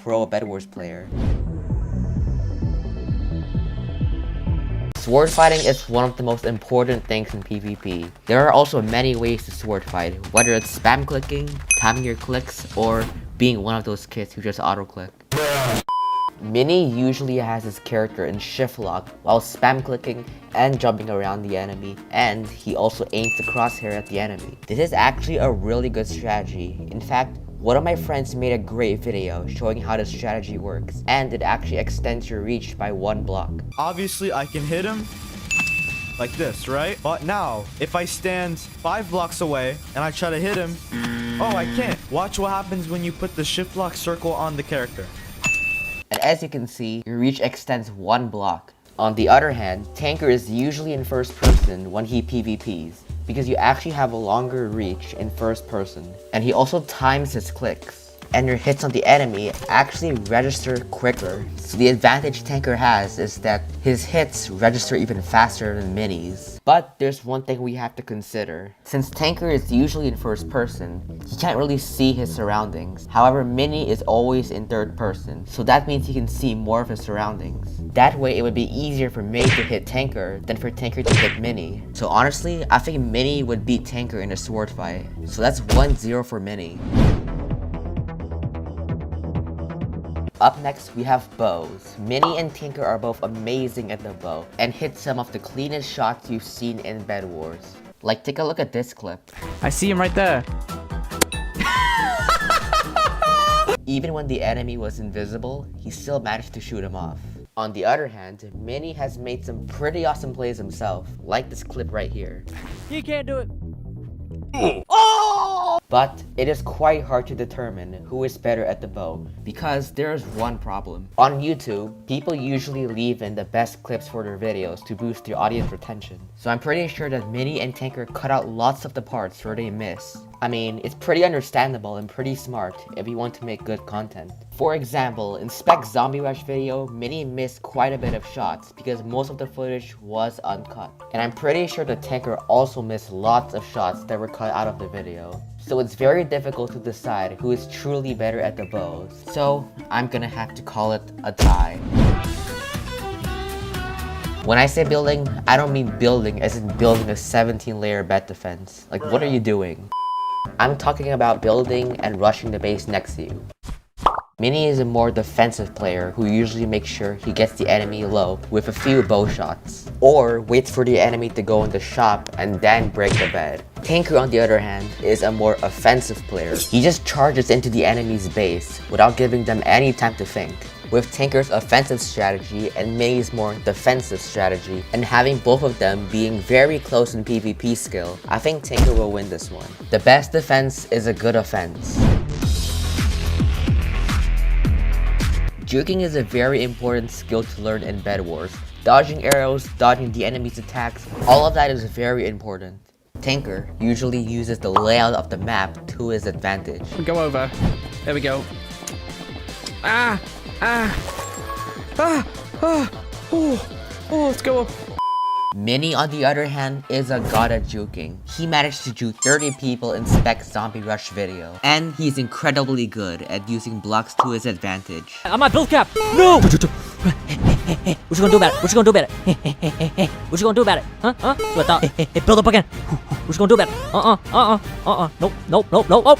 pro Bedwars player. Sword fighting is one of the most important things in PvP. There are also many ways to sword fight, whether it's spam clicking, timing your clicks, or being one of those kids who just auto-click. Mini usually has his character in shift lock while spam clicking and jumping around the enemy, and he also aims the crosshair at the enemy. This is actually a really good strategy. In fact, one of my friends made a great video showing how this strategy works, and it actually extends your reach by 1 block. Obviously, I can hit him like this, right? But now, if I stand 5 blocks away and I try to hit him, oh, I can't. Watch what happens when you put the shift lock circle on the character. And as you can see, your reach extends 1 block. On the other hand, TanqR is usually in first person when he PvPs, because you actually have a longer reach in first person. And he also times his clicks, and your hits on the enemy actually register quicker. So the advantage TanqR has is that his hits register even faster than Mini's. But there's one thing we have to consider. Since TanqR is usually in first person, he can't really see his surroundings. However, Mini is always in third person, so that means he can see more of his surroundings. That way, it would be easier for Mini to hit TanqR than for TanqR to hit Mini. So honestly, I think Mini would beat TanqR in a sword fight. So that's 1-0 for Mini. Up next, we have bows. Mini and TanqR are both amazing at the bow and hit some of the cleanest shots you've seen in Bedwars. Like, take a look at this clip. I see him right there. Even when the enemy was invisible, he still managed to shoot him off. On the other hand, Mini has made some pretty awesome plays himself, like this clip right here. You can't do it. Oh! But it is quite hard to determine who is better at the bow, because there is one problem. On YouTube, people usually leave in the best clips for their videos to boost their audience retention. So I'm pretty sure that Mini and TanqR cut out lots of the parts where they miss. I mean, it's pretty understandable and pretty smart if you want to make good content. For example, in Spec's Zombie Rush video, Mini missed quite a bit of shots because most of the footage was uncut. And I'm pretty sure that TanqR also missed lots of shots that were cut out of the video. So it's very difficult to decide who is truly better at the bows. So I'm gonna have to call it a tie. When I say building, I don't mean building as in building a 17-layer bed defense. Like, what are you doing? I'm talking about building and rushing the base next to you. Mini is a more defensive player who usually makes sure he gets the enemy low with a few bow shots, or waits for the enemy to go in the shop and then break the bed. TanqR, on the other hand, is a more offensive player. He just charges into the enemy's base without giving them any time to think. With TanqR's offensive strategy and Mini's more defensive strategy, and having both of them being very close in PvP skill, I think TanqR will win this one. The best defense is a good offense. Juking is a very important skill to learn in Bedwars. Dodging arrows, dodging the enemy's attacks, all of that is very important. TanqR usually uses the layout of the map to his advantage. Go over. There we go. Ah! Let's go up. Mini, on the other hand, is a god at juking. He managed to juke 30 people in Spec's Zombie Rush video, and he's incredibly good at using blocks to his advantage. I'm at build cap. No! What you gonna do about it? What you gonna do about it? What you gonna do about it? Huh? What the? Build up again. What you gonna do about it? Nope.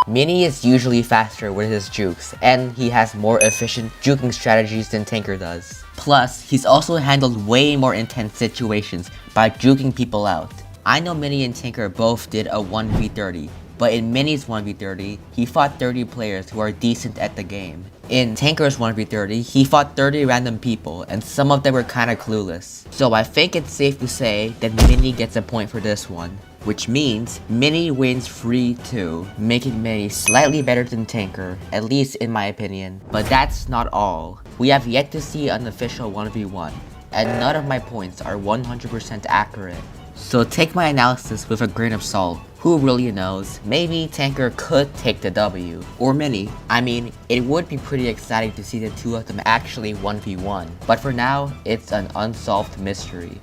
Mini is usually faster with his jukes, and he has more efficient juking strategies than TanqR does. Plus, he's also handled way more intense situations by juking people out. I know Mini and TanqR both did a 1v30, but in Mini's 1v30, he fought 30 players who are decent at the game. In TanqR's 1v30, he fought 30 random people, and some of them were kinda clueless. So I think it's safe to say that Mini gets a point for this one. Which means Mini wins free too, making Mini slightly better than TanqR, at least in my opinion. But that's not all. We have yet to see an official 1v1, and none of my points are 100% accurate. So take my analysis with a grain of salt. Who really knows? Maybe TanqR could take the W. Or Mini. I mean, it would be pretty exciting to see the two of them actually 1v1. But for now, it's an unsolved mystery.